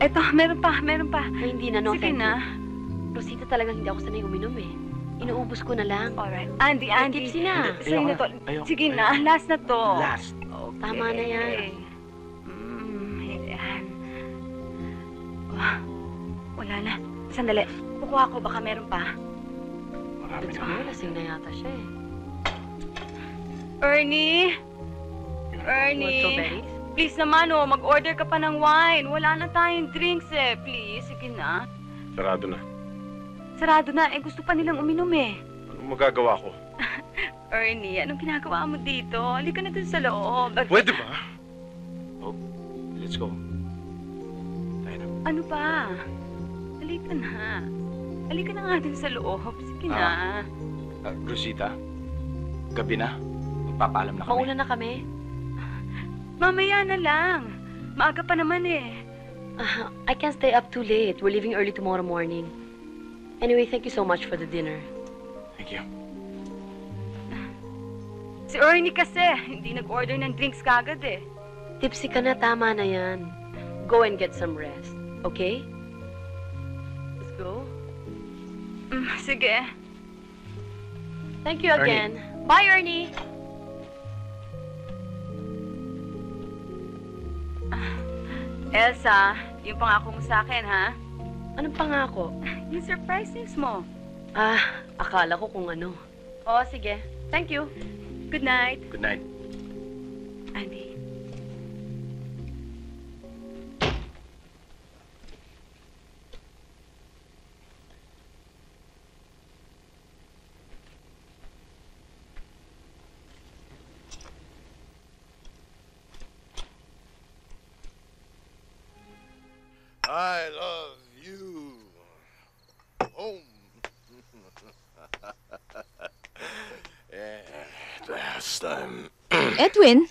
Eto, meron pa. Ay, hindi na, no, Sige thank na. you. Rosita, talagang hindi ako sanay uminom eh. Inuubos ko na lang. Alright. Andy. Tipsy na. Sa'yo na to. Sige na, last na to. Last. Okay. Tama na yan. Yan. Oh, wala na. Sandali. Kukuha ko, baka meron pa. Marami Let's na. go, lasing na yata siya eh. Ernie? Want Ernie? strawberries? Please naman, mag-order ka pa ng wine. Wala na tayong drinks eh. Please, sige na. Sarado na. Sarado na. Gusto pa nilang uminom eh. Anong magagawa ko? Ernie, anong ginagawa mo dito? Halika na dun sa loob. Pwede ba? Oh, let's go. Tayo na. Ano pa? Halika na. Halika na nga dun sa loob. Sige na. Rosita, gabi na. Magpapaalam na kami. Mauna na kami. Mamaya na lang. Maaga pa naman eh. I can't stay up too late. We're leaving early tomorrow morning. Anyway, thank you so much for the dinner. Thank you. Si Ernie kasi, hindi nag-order ng drinks kagad eh. Tipsy ka na, tama na yan. Go and get some rest, okay? Let's go. Sige. Thank you Ernie. again. Bye, Ernie! Elsa, yung pangako mo sa akin, ha? Anong pangako? Yung surprises mo. Akala ko kung ano. Oh, sige. Thank you. Good night. Good night. Andy. I love you. Home. Last time. Edwin?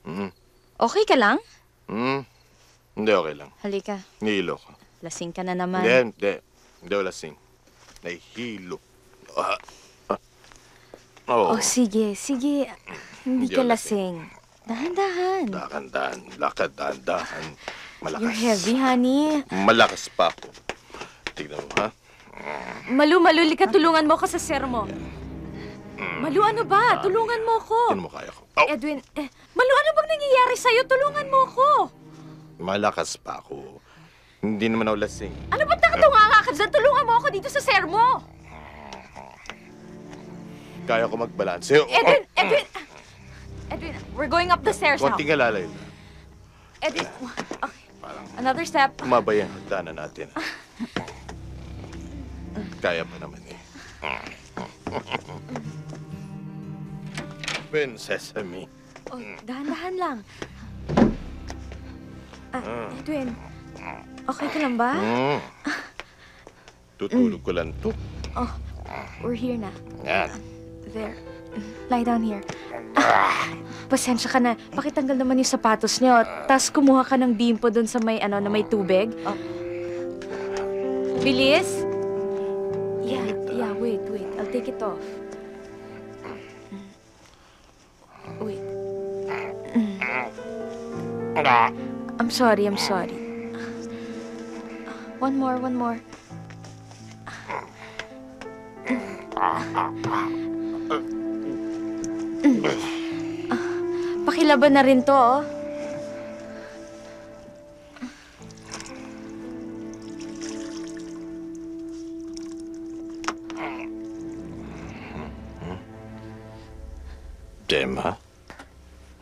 Mhm. Okay ka lang? Hindi, okay lang. Halika, Nihilo ko. lasing ka na naman. Hindi. Hindi ako lasing. Nahihilo. Oo. Oh, sige. Hindi Hindi ka ako lasing. Dahan-dahan. Dahan-dahan. Lakad, dahan-dahan. Malakas. You're heavy, honey. Malakas pa ako. Tignan mo, ha? Malu, lika, tulungan mo ako sa sir mo. Malu, ano ba? Tulungan mo ako. Hindi mo kaya ko. Oh, Edwin, Malu, ano bang nangyayari sa'yo? Tulungan mo ako. malakas pa ako. Hindi naman ako lasing. Ano ba't nakatunga ka dyan? Tulungan mo ako dito sa sir mo. Kaya ko magbalanse. Edwin, we're going up the stairs now. Konting alala yun. Edwin, okay. Another step. Umabay ang hagdanan natin. Kaya pa naman eh. Ben Sesame. Oh, dahan-dahan lang. Edwin, okay ka lang ba? Tutulog ko lang to. Oh, we're here na. Yan. There. Lie down here. Pasensya ka na. Pakitanggal naman yung sapatos niyo. Tapos kumuha ka ng bimpo dun sa may, na may tubig. Bilis? Yeah, wait. I'll take it off. Wait. I'm sorry. One more. Pakilaban na rin to, oh. Gemma?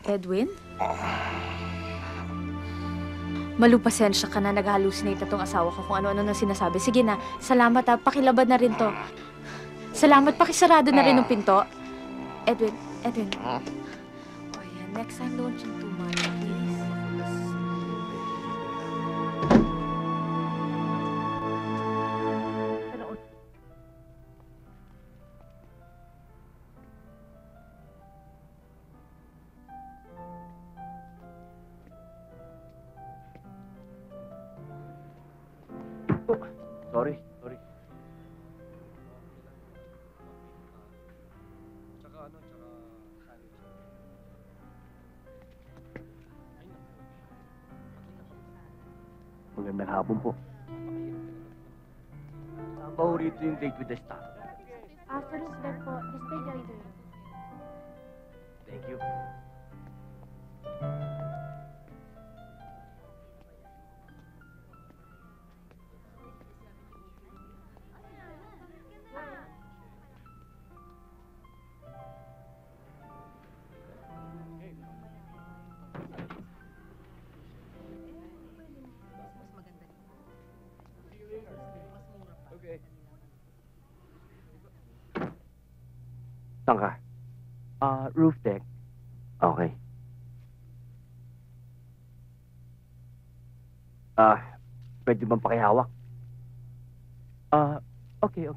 Edwin? Malu, pasensya ka na. Nag-hallucinate na tong asawa ko kung ano-ano nang sinasabi. Sige na, salamat ha. Pakilaban na rin to. Salamat, pakisarado na rin ng pinto. Edwin. Oh, yan. Next time, don't drink too much, please. Sorry. Magandang hapon po. Saan ba ho rito yung date with the star? After that po, the stage either. Thank you. Saan ka? Roof deck. Okay. Pwede bang pakihawak? Okay.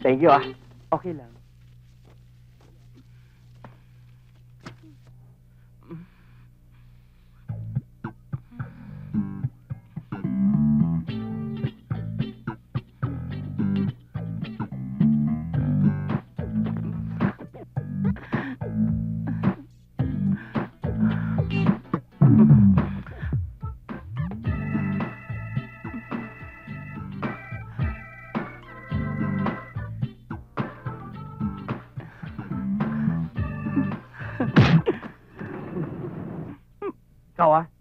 Thank you, ah. Okay lang. Ikaw, ah.